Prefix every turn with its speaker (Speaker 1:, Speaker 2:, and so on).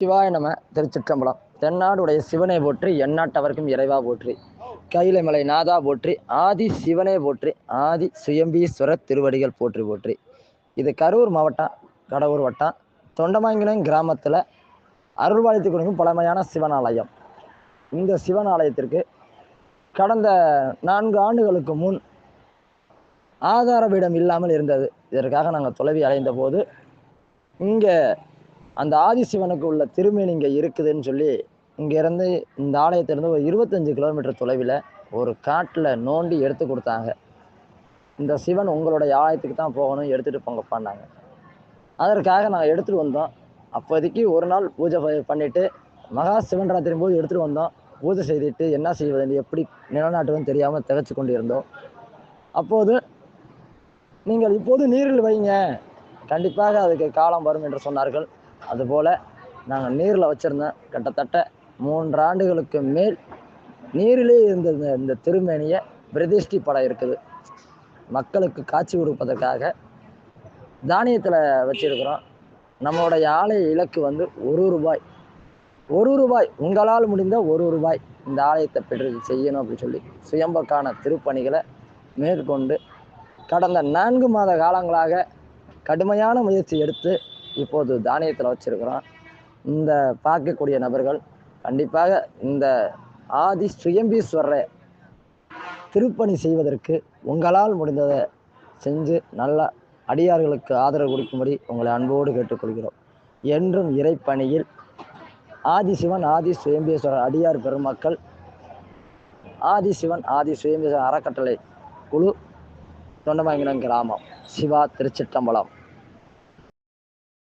Speaker 1: சிவாய நம. திருச்சிற்றம்பலம். தென்னாடுடைய சிவனை போற்றி, எந்நாட்டவர்க்கும் இறைவா போற்றி, கையிலமலை நாதா போற்றி, ஆதி சிவனே போற்றி, ஆதி சுயம்பீஸ்வரர் திருவடிகள் போற்றி போற்றி. இது கரூர் மாவட்டம், கடவுர் வட்டம், தொண்டமாங்கிலம் கிராமத்தில் அருள்வாளித்து கொடுக்கும் பழமையான சிவனாலயம். இந்த சிவனாலயத்திற்கு கடந்த 4 ஆண்டுகளுக்கு முன் ஆதார பீடம் இல்லாமல் இருந்தது. இதற்காக நாங்கள் தொலைவி அடைந்த போது இங்கே அந்த ஆதிசிவனுக்கு உள்ள திருமேனி இங்கே இருக்குதுன்னு சொல்லி இங்கேருந்து இந்த ஆலயத்திலிருந்து ஒரு 25 கிலோமீட்டர் தொலைவில் ஒரு காட்டில் நோண்டி எடுத்து கொடுத்தாங்க. இந்த சிவன் உங்களுடைய ஆலயத்துக்கு தான் போகணும், எடுத்துகிட்டு போங்கப்பான்னாங்க. அதற்காக நாங்கள் எடுத்துகிட்டு வந்தோம். அப்போதைக்கு ஒரு நாள் பூஜை பண்ணிவிட்டு மகா சிவன்ராத்திரி போது எடுத்துகிட்டு வந்தோம். பூஜை செய்துட்டு என்ன செய்வதுன்னு எப்படி நிலநாட்டுவதுன்னு தெரியாமல் திகச்சு கொண்டு இருந்தோம். அப்போது நீங்கள் இப்போது நீரில் வைங்க, கண்டிப்பாக அதுக்கு காலம் வரும் என்று சொன்னார்கள். அதுபோல் நாங்கள் நீரில் வச்சுருந்தோம். கிட்டத்தட்ட 3 ஆண்டுகளுக்கு மேல் நீரிலே இருந்த இந்த திருமேனியை பிரதிஷ்டி படம் இருக்குது. மக்களுக்கு காட்சி கொடுப்பதற்காக தானியத்தில் வச்சிருக்கிறோம். நம்மளுடைய ஆலய இலக்கு வந்து 1 ரூபாய். 1 ரூபாய், உங்களால் முடிந்த 1 ரூபாய் இந்த ஆலயத்தை பெற்று செய்யணும் அப்படின்னு சொல்லி சுயம்பக்கான திருப்பணிகளை மேற்கொண்டு கடந்த 4 மாத காலங்களாக கடுமையான முயற்சி எடுத்து இப்போது தானியத்தில் வச்சிருக்கிறோம். இந்த பார்க்கக்கூடிய நபர்கள் கண்டிப்பாக இந்த ஆதி சுயம்பீஸ்வரரை திருப்பணி செய்வதற்கு உங்களால் முடிந்ததை செஞ்சு நல்ல அடியார்களுக்கு ஆதரவு கொடுக்கும்படி உங்களை அன்போடு கேட்டுக்கொள்கிறோம். என்றும் இறைப்பணியில் ஆதிசிவன் ஆதி சுயம்பீஸ்வரர் அடியார் பெருமக்கள், ஆதிசிவன் ஆதி சுயம்பீஸ்வரர் அறக்கட்டளை குழு, தொண்டமாங்கிலம் கிராமம். சிவா, திருச்சிற்றம்பலம்.